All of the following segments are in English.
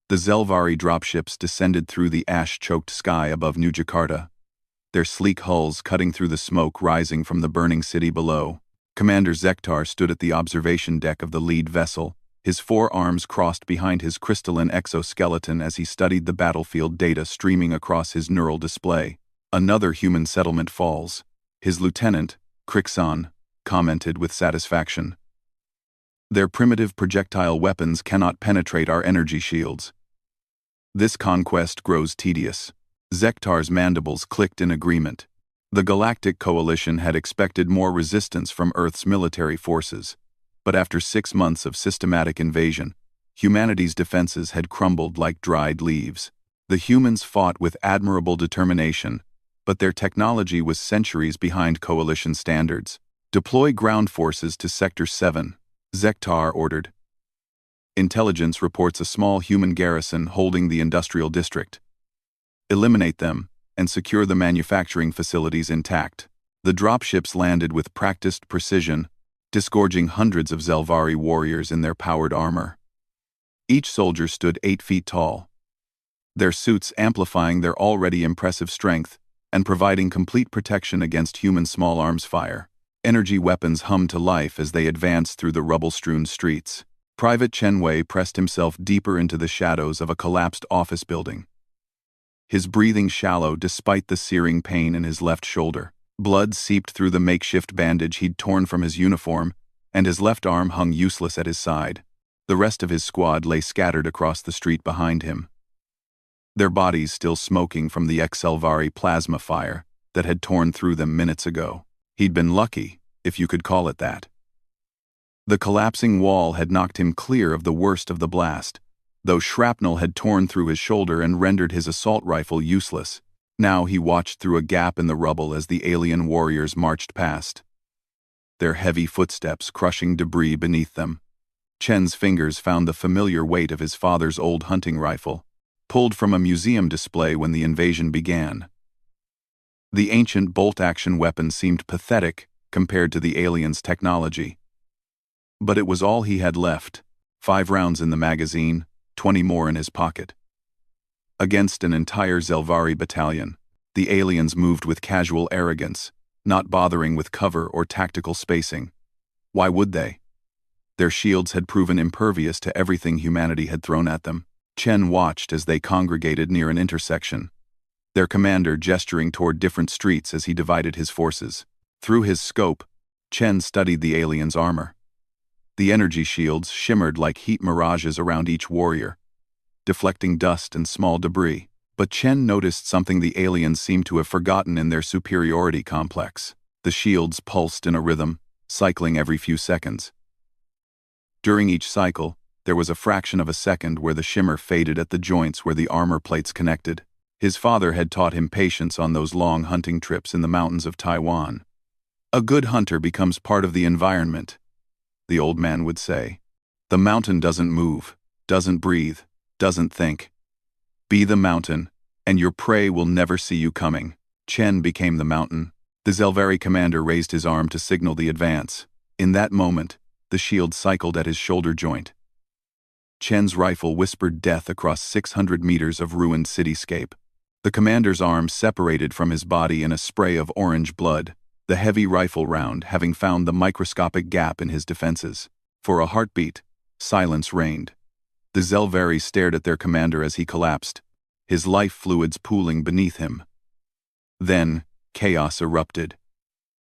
The Zelvari dropships descended through the ash-choked sky above New Jakarta, their sleek hulls cutting through the smoke rising from the burning city below. Commander Zektar stood at the observation deck of the lead vessel, his forearms crossed behind his crystalline exoskeleton as he studied the battlefield data streaming across his neural display. Another human settlement falls. His lieutenant, Krixon, commented with satisfaction. Their primitive projectile weapons cannot penetrate our energy shields. This conquest grows tedious. Zektar's mandibles clicked in agreement. The Galactic Coalition had expected more resistance from Earth's military forces, but after 6 months of systematic invasion, humanity's defenses had crumbled like dried leaves. The humans fought with admirable determination, but their technology was centuries behind Coalition standards. Deploy ground forces to Sector 7, Zektar ordered. Intelligence reports a small human garrison holding the industrial district. Eliminate them and secure the manufacturing facilities intact. The dropships landed with practiced precision, disgorging hundreds of Zelvari warriors in their powered armor. Each soldier stood 8 feet tall, their suits amplifying their already impressive strength and providing complete protection against human small arms fire. Energy weapons hummed to life as they advanced through the rubble-strewn streets. Private Chen Wei pressed himself deeper into the shadows of a collapsed office building. His breathing shallow despite the searing pain in his left shoulder. Blood seeped through the makeshift bandage he'd torn from his uniform, and his left arm hung useless at his side. The rest of his squad lay scattered across the street behind him, their bodies still smoking from the Zelvari plasma fire that had torn through them minutes ago. He'd been lucky, if you could call it that. The collapsing wall had knocked him clear of the worst of the blast, though shrapnel had torn through his shoulder and rendered his assault rifle useless. Now he watched through a gap in the rubble as the alien warriors marched past, their heavy footsteps crushing debris beneath them. Chen's fingers found the familiar weight of his father's old hunting rifle, pulled from a museum display when the invasion began. The ancient bolt-action weapon seemed pathetic compared to the aliens' technology. But it was all he had left, 5 rounds in the magazine, 20 more in his pocket. Against an entire Zelvari battalion, the aliens moved with casual arrogance, not bothering with cover or tactical spacing. Why would they? Their shields had proven impervious to everything humanity had thrown at them. Chen watched as they congregated near an intersection, their commander gesturing toward different streets as he divided his forces. Through his scope, Chen studied the aliens' armor. The energy shields shimmered like heat mirages around each warrior, deflecting dust and small debris. But Chen noticed something the aliens seemed to have forgotten in their superiority complex. The shields pulsed in a rhythm, cycling every few seconds. During each cycle, there was a fraction of a second where the shimmer faded at the joints where the armor plates connected. His father had taught him patience on those long hunting trips in the mountains of Taiwan. A good hunter becomes part of the environment, the old man would say. The mountain doesn't move, doesn't breathe, doesn't think. Be the mountain, and your prey will never see you coming. Chen became the mountain. The Zelvari commander raised his arm to signal the advance. In that moment, the shield cycled at his shoulder joint. Chen's rifle whispered death across 600 meters of ruined cityscape. The commander's arm separated from his body in a spray of orange blood, the heavy rifle round having found the microscopic gap in his defenses. For a heartbeat, silence reigned. The Zelvari stared at their commander as he collapsed, his life fluids pooling beneath him. Then, chaos erupted.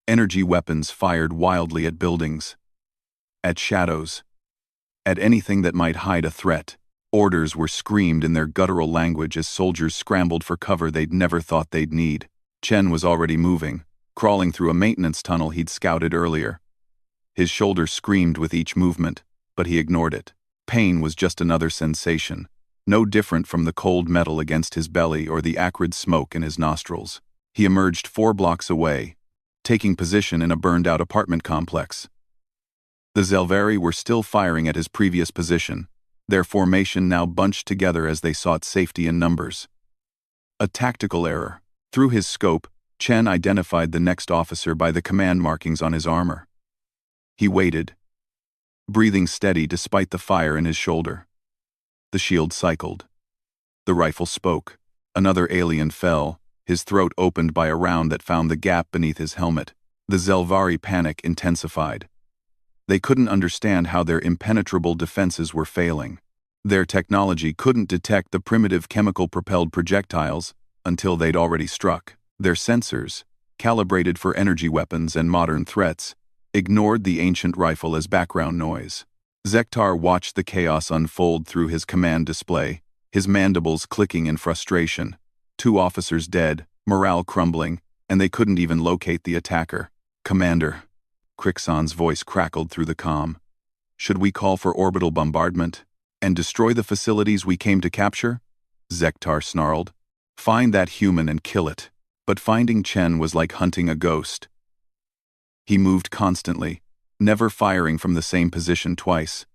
Energy weapons fired wildly at buildings, at shadows, at anything that might hide a threat. Orders were screamed in their guttural language as soldiers scrambled for cover they'd never thought they'd need. Chen was already moving, crawling through a maintenance tunnel he'd scouted earlier. His shoulder screamed with each movement, but he ignored it. Pain was just another sensation, no different from the cold metal against his belly or the acrid smoke in his nostrils. He emerged 4 blocks away, taking position in a burned-out apartment complex. The Zelvari were still firing at his previous position, their formation now bunched together as they sought safety in numbers. A tactical error. Through his scope, Chen identified the next officer by the command markings on his armor. He waited, breathing steady despite the fire in his shoulder. The shield cycled. The rifle spoke. Another alien fell, his throat opened by a round that found the gap beneath his helmet. The Zelvari panic intensified. They couldn't understand how their impenetrable defenses were failing. Their technology couldn't detect the primitive chemical-propelled projectiles until they'd already struck. Their sensors, calibrated for energy weapons and modern threats, ignored the ancient rifle as background noise. Zektar watched the chaos unfold through his command display, his mandibles clicking in frustration. 2 officers dead, morale crumbling, and they couldn't even locate the attacker. "Commander," Crixon's voice crackled through the comm. "Should we call for orbital bombardment and destroy the facilities we came to capture?" Zektar snarled. "Find that human and kill it." But finding Chen was like hunting a ghost. He moved constantly, never firing from the same position twice.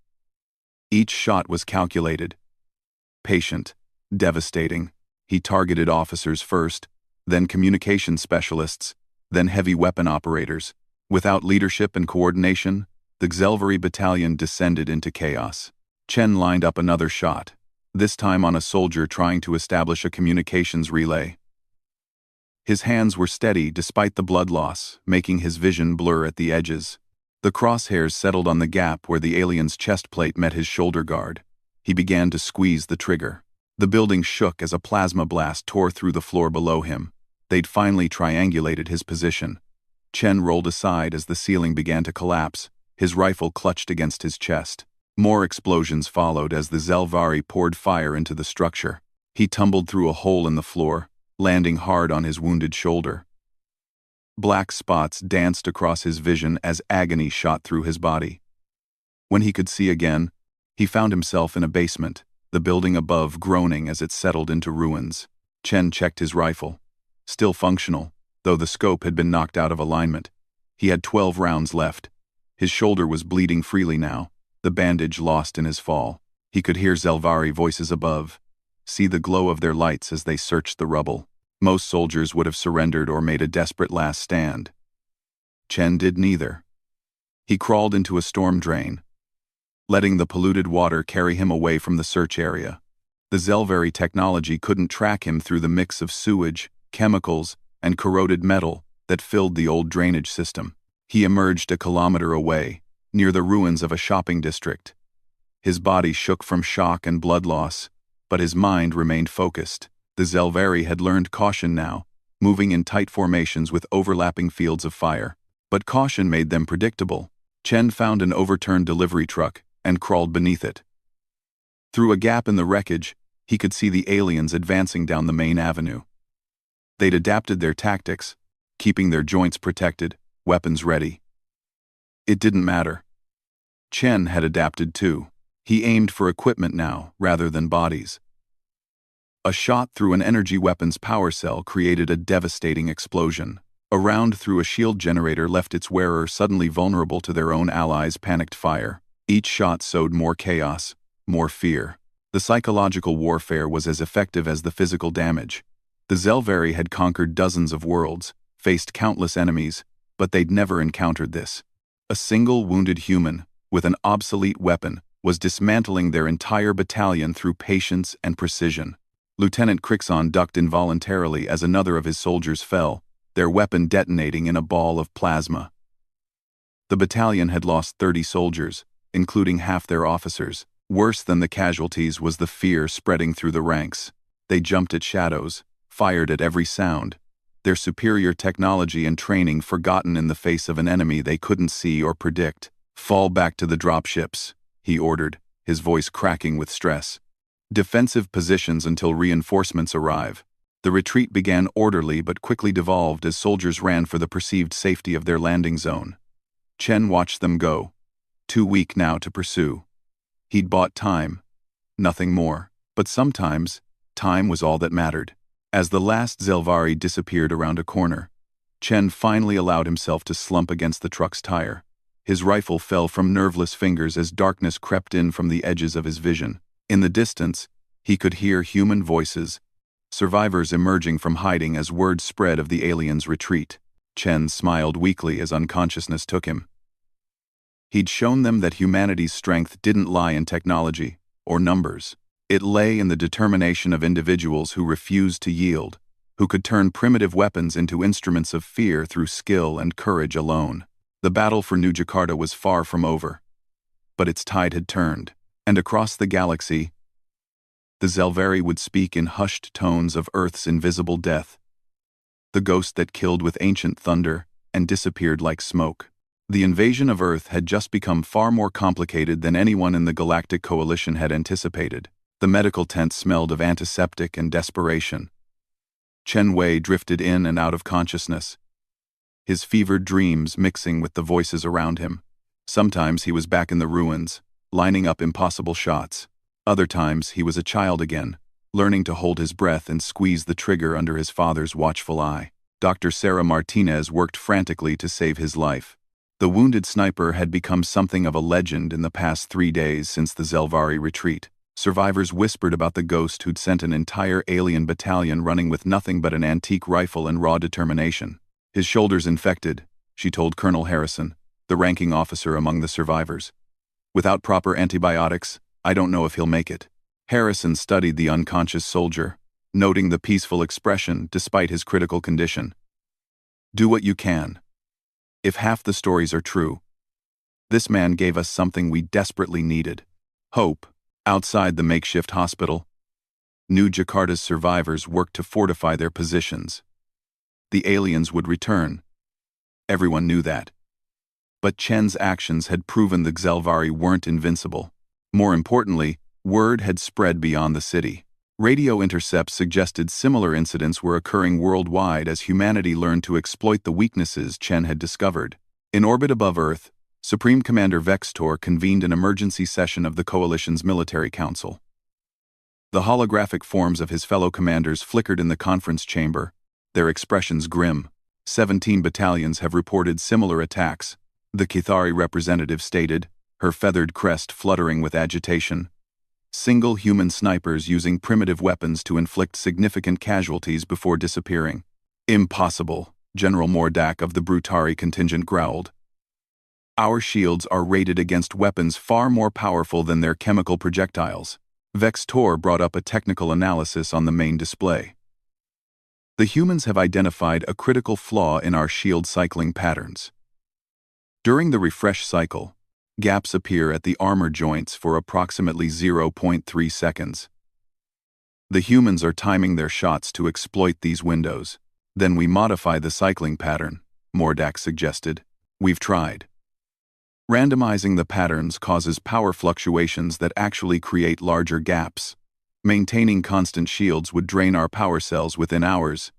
Each shot was calculated, patient, devastating. He targeted officers first, then communication specialists, then heavy weapon operators. Without leadership and coordination, the Zelvari battalion descended into chaos. Chen lined up another shot, this time on a soldier trying to establish a communications relay. His hands were steady despite the blood loss, making his vision blur at the edges. The crosshairs settled on the gap where the alien's chest plate met his shoulder guard. He began to squeeze the trigger. The building shook as a plasma blast tore through the floor below him. They'd finally triangulated his position. Chen rolled aside as the ceiling began to collapse, his rifle clutched against his chest. More explosions followed as the Zelvari poured fire into the structure. He tumbled through a hole in the floor, landing hard on his wounded shoulder. Black spots danced across his vision as agony shot through his body. When he could see again, he found himself in a basement, the building above groaning as it settled into ruins. Chen checked his rifle. Still functional, though the scope had been knocked out of alignment. He had 12 rounds left. His shoulder was bleeding freely now, the bandage lost in his fall. He could hear Zelvari voices above, see the glow of their lights as they searched the rubble. Most soldiers would have surrendered or made a desperate last stand. Chen did neither. He crawled into a storm drain, letting the polluted water carry him away from the search area. The Zelvari technology couldn't track him through the mix of sewage, chemicals, and corroded metal that filled the old drainage system. He emerged a kilometer away, near the ruins of a shopping district. His body shook from shock and blood loss, but his mind remained focused. The Zelvari had learned caution now, moving in tight formations with overlapping fields of fire. But caution made them predictable. Chen found an overturned delivery truck and crawled beneath it. Through a gap in the wreckage, he could see the aliens advancing down the main avenue. They'd adapted their tactics, keeping their joints protected, weapons ready. It didn't matter. Chen had adapted too. He aimed for equipment now, rather than bodies. A shot through an energy weapon's power cell created a devastating explosion. A round through a shield generator left its wearer suddenly vulnerable to their own allies' panicked fire. Each shot sowed more chaos, more fear. The psychological warfare was as effective as the physical damage. The Zelvari had conquered dozens of worlds, faced countless enemies, but they'd never encountered this. A single wounded human, with an obsolete weapon, was dismantling their entire battalion through patience and precision. Lieutenant Crixon ducked involuntarily as another of his soldiers fell, their weapon detonating in a ball of plasma. The battalion had lost 30 soldiers, including half their officers. Worse than the casualties was the fear spreading through the ranks. They jumped at shadows, fired at every sound, their superior technology and training forgotten in the face of an enemy they couldn't see or predict. "Fall back to the dropships," he ordered, his voice cracking with stress. "Defensive positions until reinforcements arrive." The retreat began orderly but quickly devolved as soldiers ran for the perceived safety of their landing zone. Chen watched them go, too weak now to pursue. He'd bought time, nothing more. But sometimes, time was all that mattered. As the last Zelvari disappeared around a corner, Chen finally allowed himself to slump against the truck's tire. His rifle fell from nerveless fingers as darkness crept in from the edges of his vision. In the distance, he could hear human voices, survivors emerging from hiding as word spread of the aliens' retreat. Chen smiled weakly as unconsciousness took him. He'd shown them that humanity's strength didn't lie in technology or numbers. It lay in the determination of individuals who refused to yield, who could turn primitive weapons into instruments of fear through skill and courage alone. The battle for New Jakarta was far from over. But its tide had turned, and across the galaxy, the Zelvari would speak in hushed tones of Earth's invisible death, the ghost that killed with ancient thunder and disappeared like smoke. The invasion of Earth had just become far more complicated than anyone in the Galactic Coalition had anticipated. The medical tent smelled of antiseptic and desperation. Chen Wei drifted in and out of consciousness, his fevered dreams mixing with the voices around him. Sometimes he was back in the ruins, lining up impossible shots. Other times he was a child again, learning to hold his breath and squeeze the trigger under his father's watchful eye. Dr. Sarah Martinez worked frantically to save his life. The wounded sniper had become something of a legend in the past 3 days since the Zelvari retreat. Survivors whispered about the ghost who'd sent an entire alien battalion running with nothing but an antique rifle and raw determination. His shoulders infected, she told Colonel Harrison, the ranking officer among the survivors. Without proper antibiotics, I don't know if he'll make it. Harrison studied the unconscious soldier, noting the peaceful expression despite his critical condition. Do what you can. If half the stories are true, this man gave us something we desperately needed. Hope. Outside the makeshift hospital, New Jakarta's survivors worked to fortify their positions. The aliens would return. Everyone knew that. But Chen's actions had proven the Zelvari weren't invincible. More importantly, word had spread beyond the city. Radio intercepts suggested similar incidents were occurring worldwide as humanity learned to exploit the weaknesses Chen had discovered. In orbit above Earth, Supreme Commander Vextor convened an emergency session of the Coalition's Military Council. The holographic forms of his fellow commanders flickered in the conference chamber, their expressions grim. 17 battalions have reported similar attacks, the Kithari representative stated, her feathered crest fluttering with agitation. Single human snipers using primitive weapons to inflict significant casualties before disappearing. Impossible, General Mordak of the Brutari contingent growled. Our shields are rated against weapons far more powerful than their chemical projectiles. Vextor brought up a technical analysis on the main display. The humans have identified a critical flaw in our shield cycling patterns. During the refresh cycle, gaps appear at the armor joints for approximately 0.3 seconds. The humans are timing their shots to exploit these windows. Then we modify the cycling pattern, Mordak suggested. We've tried. Randomizing the patterns causes power fluctuations that actually create larger gaps. Maintaining constant shields would drain our power cells within hours.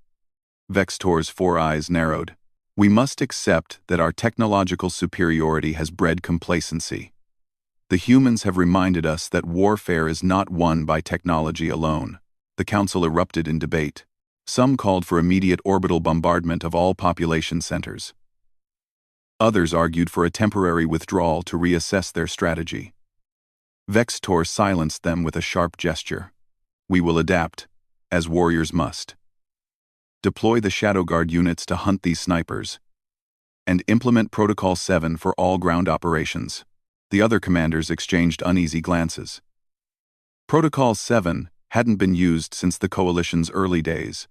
Vextor's 4 eyes narrowed. We must accept that our technological superiority has bred complacency. The humans have reminded us that warfare is not won by technology alone. The council erupted in debate. Some called for immediate orbital bombardment of all population centers. Others argued for a temporary withdrawal to reassess their strategy. Vextor silenced them with a sharp gesture. We will adapt, as warriors must. Deploy the Shadow Guard units to hunt these snipers, and implement Protocol 7 for all ground operations. The other commanders exchanged uneasy glances. Protocol 7 hadn't been used since the Coalition's early days.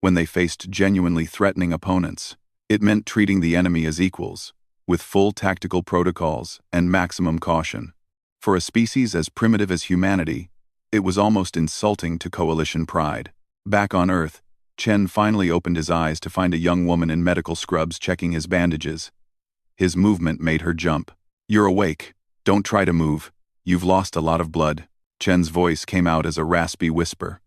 When they faced genuinely threatening opponents, it meant treating the enemy as equals, with full tactical protocols and maximum caution. For a species as primitive as humanity, it was almost insulting to Coalition pride. Back on Earth, Chen finally opened his eyes to find a young woman in medical scrubs checking his bandages. His movement made her jump. You're awake. Don't try to move. You've lost a lot of blood. Chen's voice came out as a raspy whisper.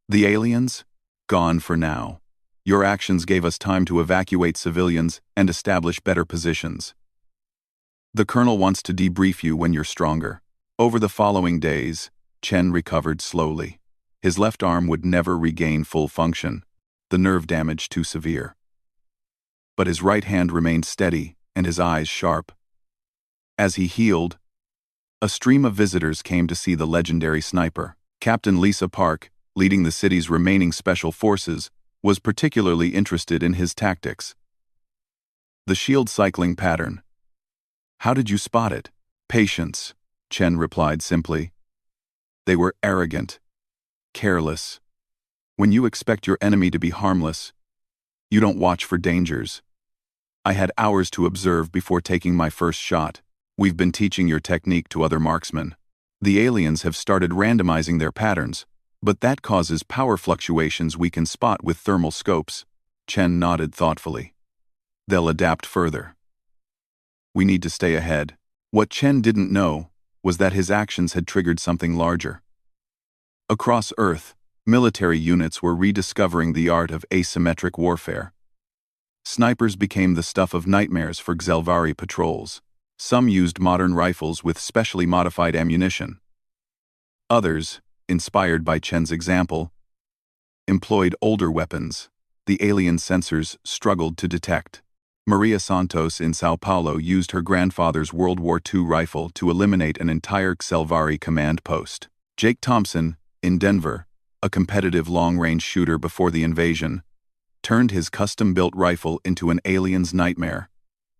The aliens? Gone for now. Your actions gave us time to evacuate civilians and establish better positions. The colonel wants to debrief you when you're stronger. Over the following days, Chen recovered slowly. His left arm would never regain full function, the nerve damage too severe. But his right hand remained steady and his eyes sharp. As he healed, a stream of visitors came to see the legendary sniper. Captain Lisa Park, leading the city's remaining special forces, was particularly interested in his tactics. The shield cycling pattern. How did you spot it? Patience, Chen replied simply. They were arrogant, careless. When you expect your enemy to be harmless, you don't watch for dangers. I had hours to observe before taking my first shot. We've been teaching your technique to other marksmen. The aliens have started randomizing their patterns, but that causes power fluctuations we can spot with thermal scopes. Chen nodded thoughtfully. They'll adapt further. We need to stay ahead. What Chen didn't know was that his actions had triggered something larger. Across Earth, military units were rediscovering the art of asymmetric warfare. Snipers became the stuff of nightmares for Xelvari patrols. Some used modern rifles with specially modified ammunition. Others, inspired by Chen's example, employed older weapons the alien sensors struggled to detect. Maria Santos in Sao Paulo used her grandfather's World War II rifle to eliminate an entire Xelvari command post. Jake Thompson, in Denver, a competitive long-range shooter before the invasion, turned his custom-built rifle into an alien's nightmare,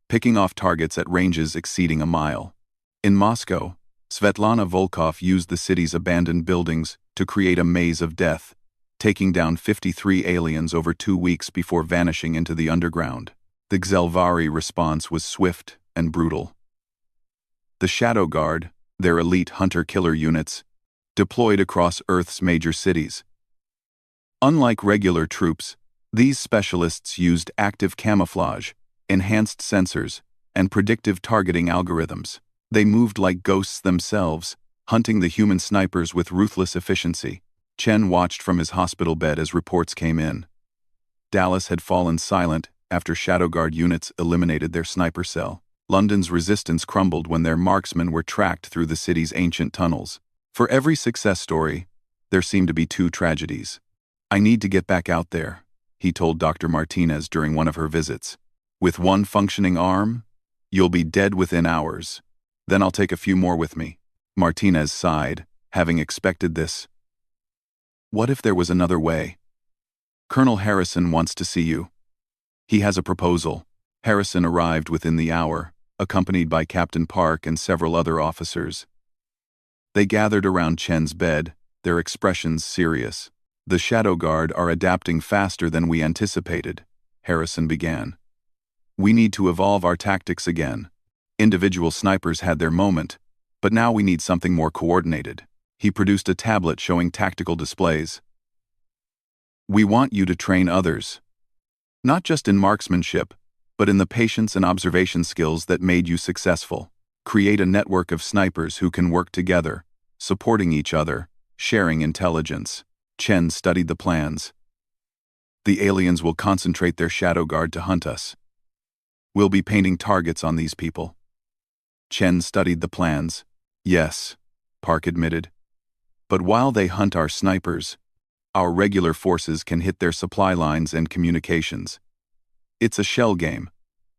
picking off targets at ranges exceeding a mile. In Moscow, Svetlana Volkov used the city's abandoned buildings to create a maze of death, taking down 53 aliens over 2 weeks before vanishing into the underground. The Xelvari response was swift and brutal. The Shadow Guard, their elite hunter-killer units, deployed across Earth's major cities. Unlike regular troops, these specialists used active camouflage, enhanced sensors, and predictive targeting algorithms. They moved like ghosts themselves, hunting the human snipers with ruthless efficiency. Chen watched from his hospital bed as reports came in. Dallas had fallen silent after Shadow Guard units eliminated their sniper cell. London's resistance crumbled when their marksmen were tracked through the city's ancient tunnels. For every success story, there seemed to be 2 tragedies. "I need to get back out there," he told Dr. Martinez during one of her visits. "With one functioning arm, you'll be dead within hours. Then I'll take a few more with me." Martinez sighed, having expected this. "What if there was another way?" "Colonel Harrison wants to see you. He has a proposal." Harrison arrived within the hour, accompanied by Captain Park and several other officers. They gathered around Chen's bed, their expressions serious. "The Shadow Guard are adapting faster than we anticipated," Harrison began. "We need to evolve our tactics again. Individual snipers had their moment, but now we need something more coordinated." He produced a tablet showing tactical displays. "We want you to train others. Not just in marksmanship, but in the patience and observation skills that made you successful. Create a network of snipers who can work together, supporting each other, sharing intelligence." Chen studied the plans. "The aliens will concentrate their Shadow Guard to hunt us. We'll be painting targets on these people." Chen studied the plans. "Yes," Park admitted. "But while they hunt our snipers, our regular forces can hit their supply lines and communications. It's a shell game,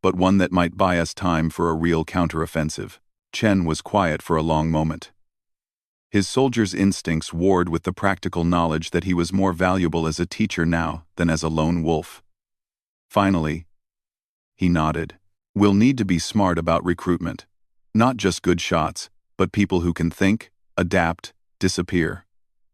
but one that might buy us time for a real counteroffensive." Chen was quiet for a long moment. His soldier's instincts warred with the practical knowledge that he was more valuable as a teacher now than as a lone wolf. Finally, he nodded. "We'll need to be smart about recruitment. Not just good shots, but people who can think, adapt, disappear.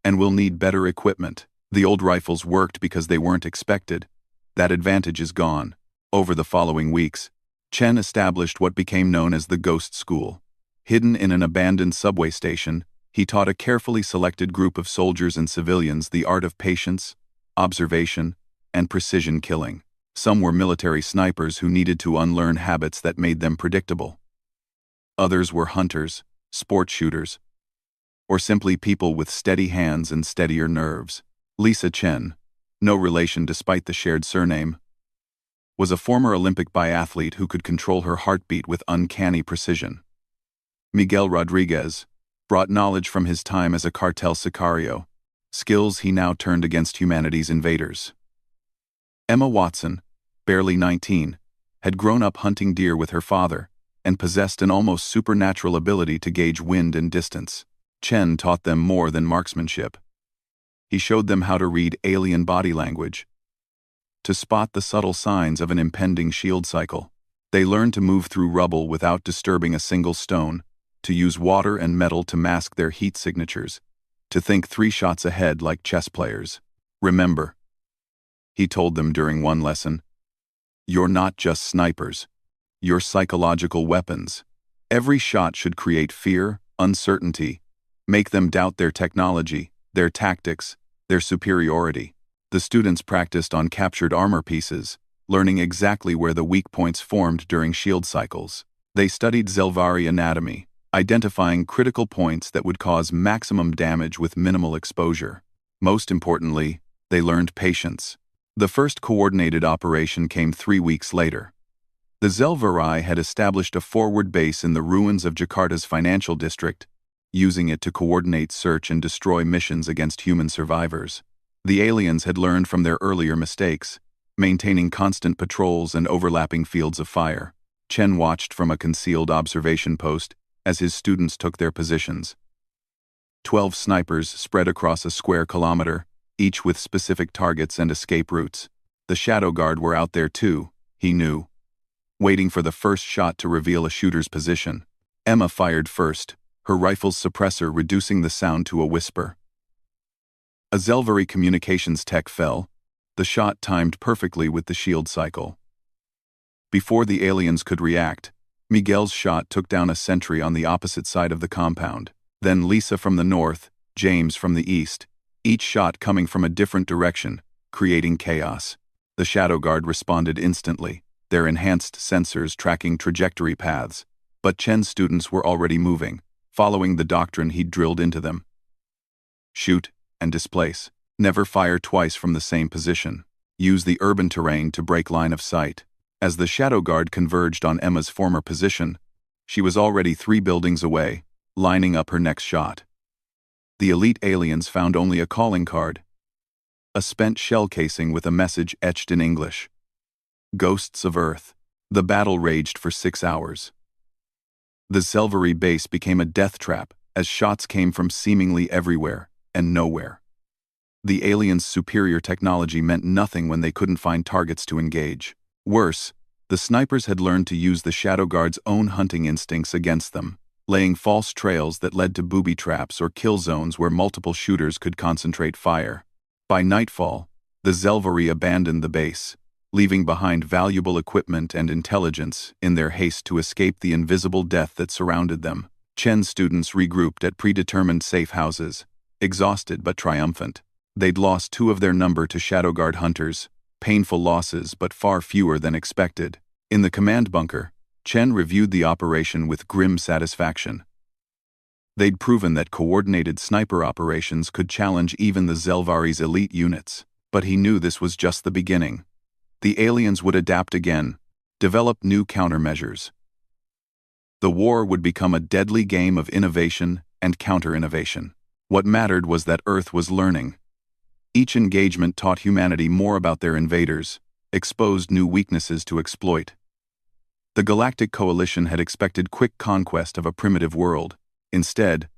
And we'll need better equipment. The old rifles worked because they weren't expected. That advantage is gone." Over the following weeks, Chen established what became known as the Ghost School. Hidden in an abandoned subway station, he taught a carefully selected group of soldiers and civilians the art of patience, observation, and precision killing. Some were military snipers who needed to unlearn habits that made them predictable. Others were hunters, sport shooters, or simply people with steady hands and steadier nerves. Lisa Chen, no relation despite the shared surname, was a former Olympic biathlete who could control her heartbeat with uncanny precision. Miguel Rodriguez brought knowledge from his time as a cartel sicario, skills he now turned against humanity's invaders. Emma Watson, barely 19, had grown up hunting deer with her father and possessed an almost supernatural ability to gauge wind and distance. Chen taught them more than marksmanship. He showed them how to read alien body language, to spot the subtle signs of an impending shield cycle. They learned to move through rubble without disturbing a single stone, to use water and metal to mask their heat signatures, to think 3 shots ahead like chess players. Remember, he told them during one lesson, you're not just snipers. You're psychological weapons. Every shot should create fear, uncertainty, make them doubt their technology, their tactics, their superiority. The students practiced on captured armor pieces, learning exactly where the weak points formed during shield cycles. They studied Zelvari anatomy, identifying critical points that would cause maximum damage with minimal exposure. Most importantly, they learned patience. The first coordinated operation came 3 weeks later. The Zelvari had established a forward base in the ruins of Jakarta's financial district, using it to coordinate search and destroy missions against human survivors. The aliens had learned from their earlier mistakes, maintaining constant patrols and overlapping fields of fire. Chen watched from a concealed observation post as his students took their positions. 12 snipers spread across a square kilometer, each with specific targets and escape routes. The Shadow Guard were out there too, he knew, waiting for the first shot to reveal a shooter's position. Emma fired first, her rifle's suppressor reducing the sound to a whisper. A Zelvari communications tech fell, the shot timed perfectly with the shield cycle. Before the aliens could react, Miguel's shot took down a sentry on the opposite side of the compound. Then Lisa from the north, James from the east, each shot coming from a different direction, creating chaos. The Shadow Guard responded instantly, their enhanced sensors tracking trajectory paths. But Chen's students were already moving, following the doctrine he'd drilled into them. Shoot and displace. Never fire twice from the same position. Use the urban terrain to break line of sight. As the Shadow Guard converged on Emma's former position, she was already 3 buildings away, lining up her next shot. The elite aliens found only a calling card, a spent shell casing with a message etched in English. Ghosts of Earth. The battle raged for 6 hours. The Zelvari base became a death trap as shots came from seemingly everywhere and nowhere. The aliens' superior technology meant nothing when they couldn't find targets to engage. Worse, the snipers had learned to use the Shadow Guard's own hunting instincts against them, laying false trails that led to booby traps or kill zones where multiple shooters could concentrate fire. By nightfall, the Zelvari abandoned the base, leaving behind valuable equipment and intelligence in their haste to escape the invisible death that surrounded them. Chen's students regrouped at predetermined safe houses, exhausted but triumphant. They'd lost 2 of their number to Shadow Guard hunters, painful losses but far fewer than expected. In the command bunker, Chen reviewed the operation with grim satisfaction. They'd proven that coordinated sniper operations could challenge even the Zelvari's elite units, but he knew this was just the beginning. The aliens would adapt again, develop new countermeasures. The war would become a deadly game of innovation and counter-innovation. What mattered was that Earth was learning. Each engagement taught humanity more about their invaders, exposed new weaknesses to exploit. The Galactic Coalition had expected quick conquest of a primitive world. Instead,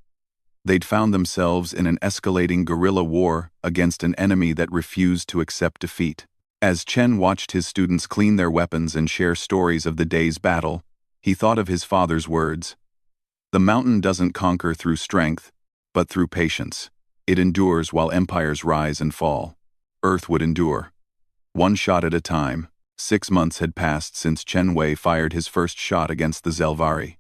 they'd found themselves in an escalating guerrilla war against an enemy that refused to accept defeat. As Chen watched his students clean their weapons and share stories of the day's battle, he thought of his father's words. The mountain doesn't conquer through strength, but through patience. It endures while empires rise and fall. Earth would endure. 1 shot at a time. 6 months had passed since Chen Wei fired his first shot against the Zelvari.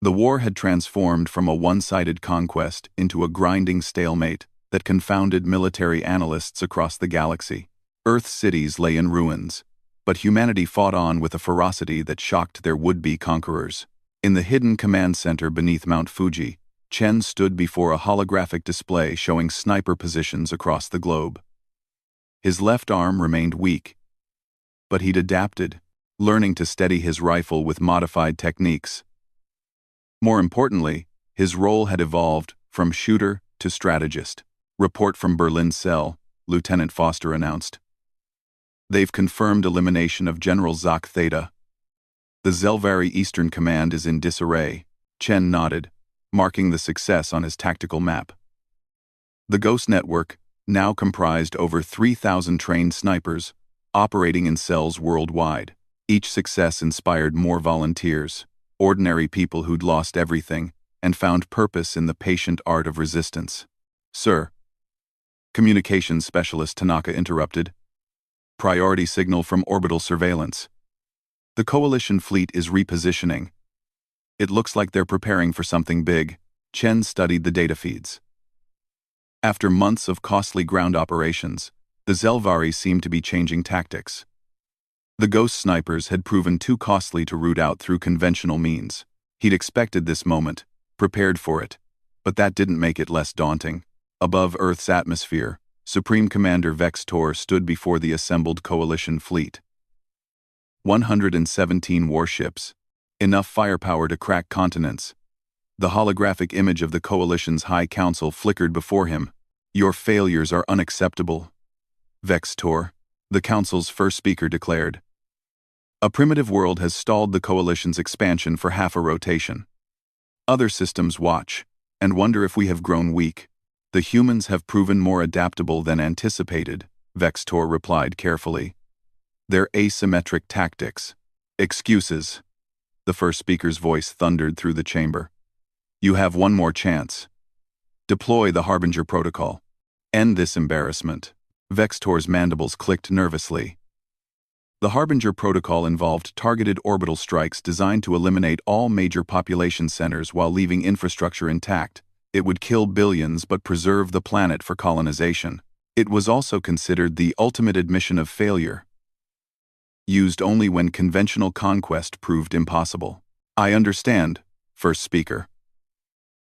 The war had transformed from a one-sided conquest into a grinding stalemate that confounded military analysts across the galaxy. Earth's cities lay in ruins, but humanity fought on with a ferocity that shocked their would-be conquerors. In the hidden command center beneath Mount Fuji, Chen stood before a holographic display showing sniper positions across the globe. His left arm remained weak, but he'd adapted, learning to steady his rifle with modified techniques. More importantly, his role had evolved from shooter to strategist. Report from Berlin Cell, Lieutenant Foster announced. They've confirmed elimination of General Zak Theta. The Zelvari Eastern Command is in disarray. Chen nodded, marking the success on his tactical map. The Ghost Network now comprised over 3,000 trained snipers, operating in cells worldwide. Each success inspired more volunteers, ordinary people who'd lost everything and found purpose in the patient art of resistance. Sir, communications specialist Tanaka interrupted. Priority signal from orbital surveillance. The Coalition fleet is repositioning. It looks like they're preparing for something big. Chen studied the data feeds. After months of costly ground operations, the Zelvari seemed to be changing tactics. The ghost snipers had proven too costly to root out through conventional means. He'd expected this moment, prepared for it, but that didn't make it less daunting. Above Earth's atmosphere, Supreme Commander Vex Tor stood before the assembled Coalition fleet. 117 warships, enough firepower to crack continents. The holographic image of the Coalition's High Council flickered before him. Your failures are unacceptable. Vex Tor, the Council's first speaker declared. A primitive world has stalled the Coalition's expansion for half a rotation. Other systems watch and wonder if we have grown weak. The humans have proven more adaptable than anticipated, Vex Tor replied carefully. Their asymmetric tactics. Excuses. The first speaker's voice thundered through the chamber. You have one more chance. Deploy the Harbinger Protocol. End this embarrassment. Vex Tor's mandibles clicked nervously. The Harbinger Protocol involved targeted orbital strikes designed to eliminate all major population centers while leaving infrastructure intact. It would kill billions but preserve the planet for colonization. It was also considered the ultimate admission of failure, used only when conventional conquest proved impossible. I understand, first speaker.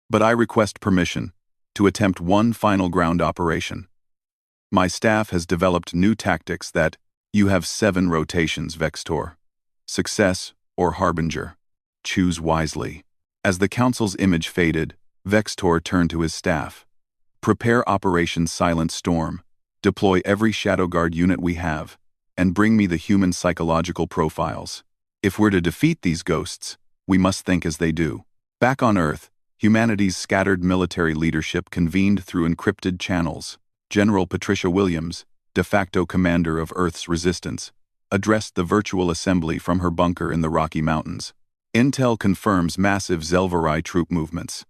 But I request permission to attempt one final ground operation. My staff has developed new tactics that you have 7 rotations, Vex Tor. Success or Harbinger. Choose wisely. As the Council's image faded, Vex Tor turned to his staff. Prepare Operation Silent Storm. Deploy every Shadow Guard unit we have, and bring me the human psychological profiles. If we're to defeat these ghosts, we must think as they do. Back on Earth, humanity's scattered military leadership convened through encrypted channels. General Patricia Williams, de facto commander of Earth's resistance, addressed the virtual assembly from her bunker in the Rocky Mountains. Intel confirms massive Zelvari troop movements.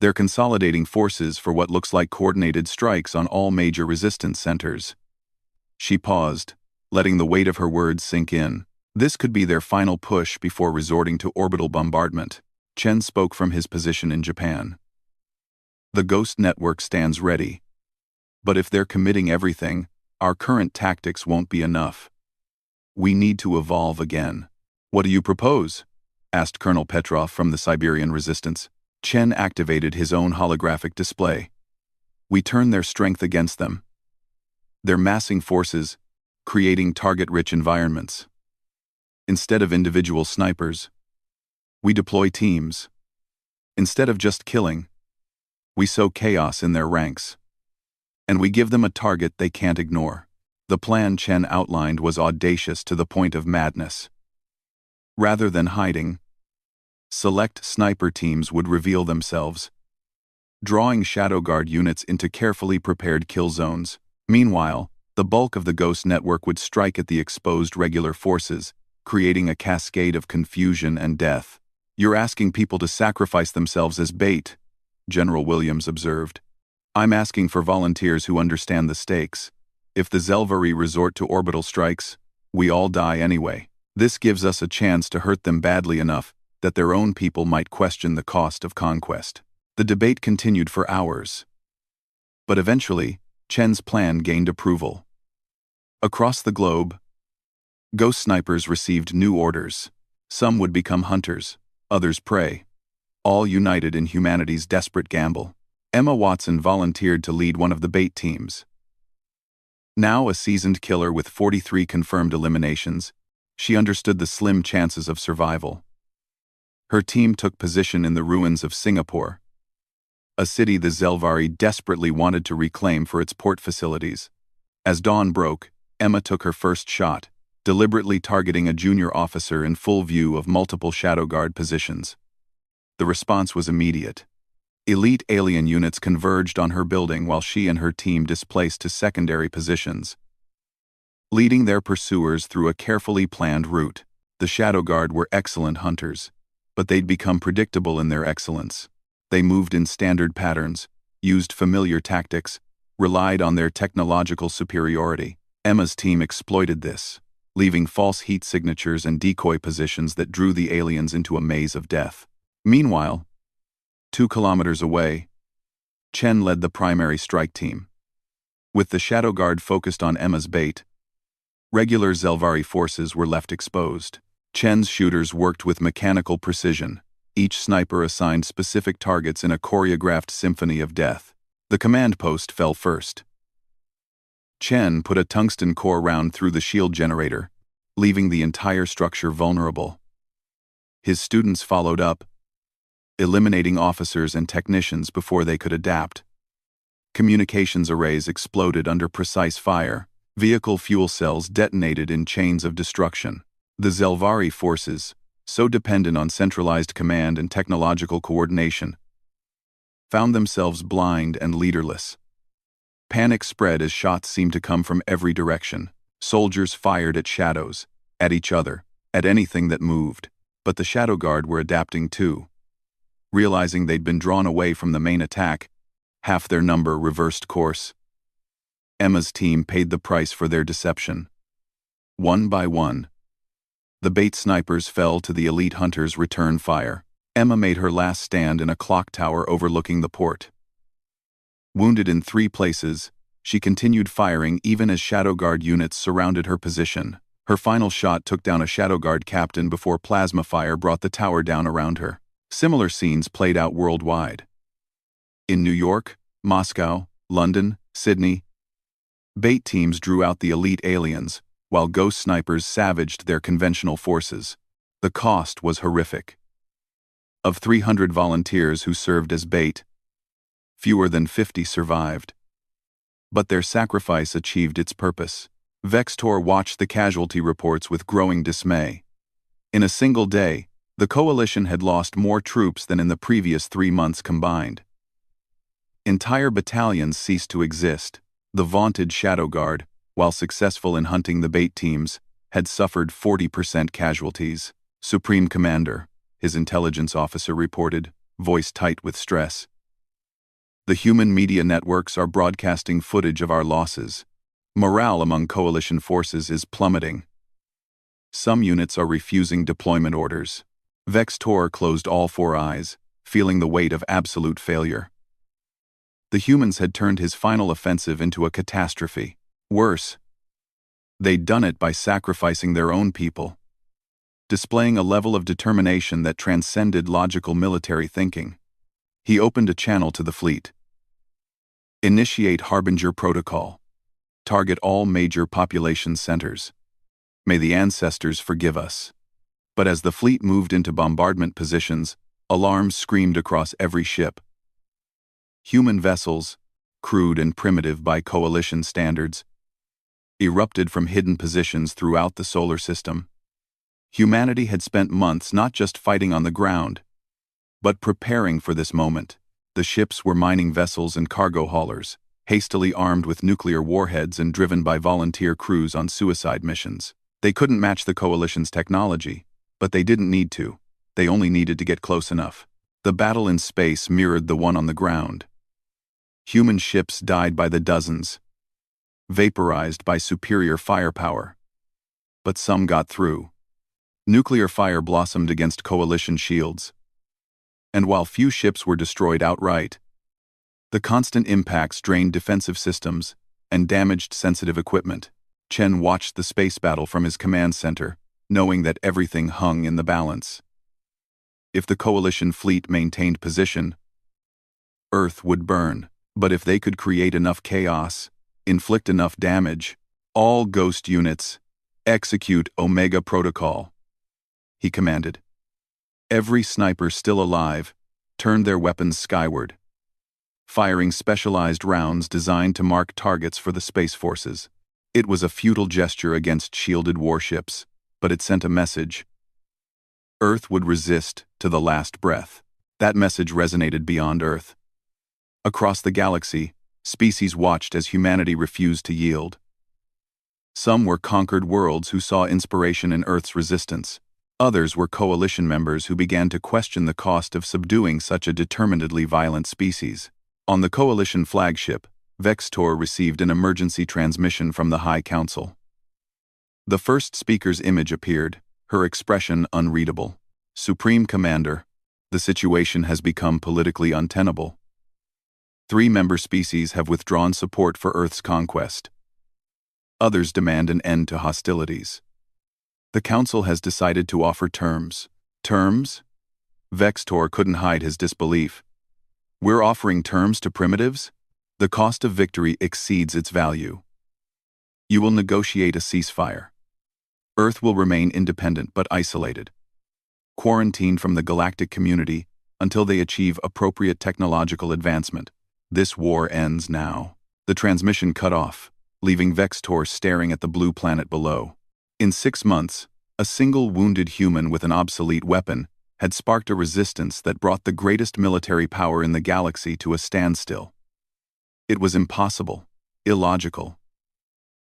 They're consolidating forces for what looks like coordinated strikes on all major resistance centers. She paused, letting the weight of her words sink in. This could be their final push before resorting to orbital bombardment. Chen spoke from his position in Japan. The Ghost Network stands ready. But if they're committing everything, our current tactics won't be enough. We need to evolve again. What do you propose? Asked Colonel Petrov from the Siberian Resistance. Chen activated his own holographic display. We turn their strength against them. They're massing forces, creating target-rich environments. Instead of individual snipers, we deploy teams. Instead of just killing, we sow chaos in their ranks. And we give them a target they can't ignore. The plan Chen outlined was audacious to the point of madness. Rather than hiding, select sniper teams would reveal themselves, drawing Shadow Guard units into carefully prepared kill zones. Meanwhile, the bulk of the Ghost Network would strike at the exposed regular forces, creating a cascade of confusion and death. You're asking people to sacrifice themselves as bait, General Williams observed. I'm asking for volunteers who understand the stakes. If the Zelvari resort to orbital strikes, we all die anyway. This gives us a chance to hurt them badly enough that their own people might question the cost of conquest. The debate continued for hours. But eventually, Chen's plan gained approval. Across the globe, ghost snipers received new orders. Some would become hunters, others prey, all united in humanity's desperate gamble. Emma Watson volunteered to lead one of the bait teams. Now a seasoned killer with 43 confirmed eliminations, she understood the slim chances of survival. Her team took position in the ruins of Singapore, a city the Zelvari desperately wanted to reclaim for its port facilities. As dawn broke, Emma took her first shot, deliberately targeting a junior officer in full view of multiple Shadow Guard positions. The response was immediate. Elite alien units converged on her building while she and her team displaced to secondary positions, leading their pursuers through a carefully planned route. The Shadow Guard were excellent hunters, but they'd become predictable in their excellence. They moved in standard patterns, used familiar tactics, relied on their technological superiority. Emma's team exploited this, leaving false heat signatures and decoy positions that drew the aliens into a maze of death. Meanwhile, 2 kilometers away, Chen led the primary strike team. With the Shadow Guard focused on Emma's bait, regular Zelvari forces were left exposed. Chen's shooters worked with mechanical precision, each sniper assigned specific targets in a choreographed symphony of death. The command post fell first. Chen put a tungsten core round through the shield generator, leaving the entire structure vulnerable. His students followed up, eliminating officers and technicians before they could adapt. Communications arrays exploded under precise fire. Vehicle fuel cells detonated in chains of destruction. The Zelvari forces, so dependent on centralized command and technological coordination, found themselves blind and leaderless. Panic spread as shots seemed to come from every direction. Soldiers fired at shadows, at each other, at anything that moved. But the Shadow Guard were adapting too. Realizing they'd been drawn away from the main attack, half their number reversed course. Emma's team paid the price for their deception. One by one, the bait snipers fell to the elite hunters' return fire. Emma made her last stand in a clock tower overlooking the port. Wounded in 3 places, she continued firing even as Shadow Guard units surrounded her position. Her final shot took down a Shadow Guard captain before plasma fire brought the tower down around her. Similar scenes played out worldwide. In New York, Moscow, London, Sydney, bait teams drew out the elite aliens, while ghost snipers savaged their conventional forces. The cost was horrific. Of 300 volunteers who served as bait, fewer than 50 survived. But their sacrifice achieved its purpose. Vextor watched the casualty reports with growing dismay. In a single day, the coalition had lost more troops than in the previous 3 months combined. Entire battalions ceased to exist. The vaunted Shadow Guard, while successful in hunting the bait teams, had suffered 40% casualties. Supreme Commander, his intelligence officer reported, voice tight with stress. The human media networks are broadcasting footage of our losses. Morale among coalition forces is plummeting. Some units are refusing deployment orders. Vextor closed all 4 eyes, feeling the weight of absolute failure. The humans had turned his final offensive into a catastrophe. Worse, they'd done it by sacrificing their own people, displaying a level of determination that transcended logical military thinking. He opened a channel to the fleet. Initiate Harbinger Protocol. Target all major population centers. May the ancestors forgive us. But as the fleet moved into bombardment positions, alarms screamed across every ship. Human vessels, crude and primitive by coalition standards, erupted from hidden positions throughout the solar system. Humanity had spent months not just fighting on the ground, but preparing for this moment. The ships were mining vessels and cargo haulers, hastily armed with nuclear warheads and driven by volunteer crews on suicide missions. They couldn't match the coalition's technology, but they didn't need to. They only needed to get close enough. The battle in space mirrored the one on the ground. Human ships died by the dozens, vaporized by superior firepower. But some got through. Nuclear fire blossomed against coalition shields. And while few ships were destroyed outright, the constant impacts drained defensive systems and damaged sensitive equipment. Chen watched the space battle from his command center, knowing that everything hung in the balance. If the coalition fleet maintained position, Earth would burn. But if they could create enough chaos, inflict enough damage, all ghost units, execute Omega Protocol, he commanded. Every sniper still alive turned their weapons skyward, firing specialized rounds designed to mark targets for the space forces. It was a futile gesture against shielded warships, but it sent a message. Earth would resist to the last breath. That message resonated beyond Earth. Across the galaxy, species watched as humanity refused to yield. Some were conquered worlds who saw inspiration in Earth's resistance. Others were coalition members who began to question the cost of subduing such a determinedly violent species. On the Coalition flagship, Vextor received an emergency transmission from the High Council. The first speaker's image appeared, her expression unreadable. Supreme Commander, the situation has become politically untenable. 3 member species have withdrawn support for Earth's conquest. Others demand an end to hostilities. The Council has decided to offer terms. Terms? Vextor couldn't hide his disbelief. We're offering terms to primitives? The cost of victory exceeds its value. You will negotiate a ceasefire. Earth will remain independent but isolated, quarantined from the galactic community until they achieve appropriate technological advancement. This war ends now. The transmission cut off, leaving Vextor staring at the blue planet below. In 6 months, a single wounded human with an obsolete weapon had sparked a resistance that brought the greatest military power in the galaxy to a standstill. It was impossible, illogical,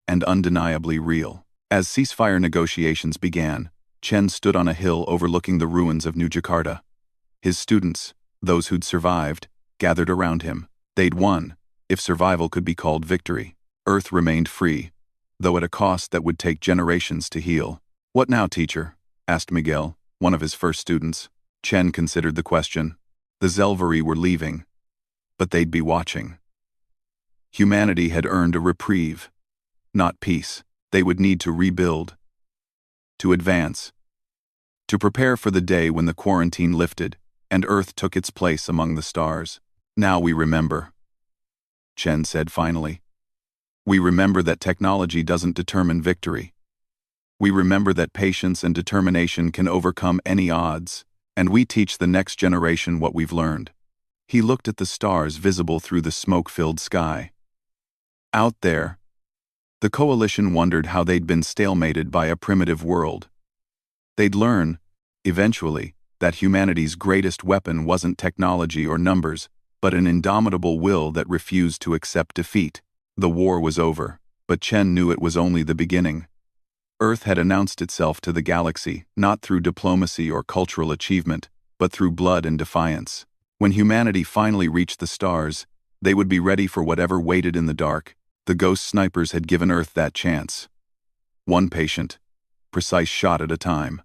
and undeniably real. As ceasefire negotiations began, Chen stood on a hill overlooking the ruins of New Jakarta. His students, those who'd survived, gathered around him. They'd won, if survival could be called victory. Earth remained free, though at a cost that would take generations to heal. "What now, teacher?" asked Miguel, one of his first students. Chen considered the question. The Zelvari were leaving, but they'd be watching. Humanity had earned a reprieve, not peace. They would need to rebuild, to advance, to prepare for the day when the quarantine lifted and Earth took its place among the stars. "Now we remember," Chen said finally. "We remember that technology doesn't determine victory. We remember that patience and determination can overcome any odds, and we teach the next generation what we've learned." He looked at the stars visible through the smoke-filled sky. Out there, the Coalition wondered how they'd been stalemated by a primitive world. They'd learn, eventually, that humanity's greatest weapon wasn't technology or numbers, but an indomitable will that refused to accept defeat. The war was over, but Chen knew it was only the beginning. Earth had announced itself to the galaxy, not through diplomacy or cultural achievement, but through blood and defiance. When humanity finally reached the stars, they would be ready for whatever waited in the dark. The ghost snipers had given Earth that chance. One patient, precise shot at a time.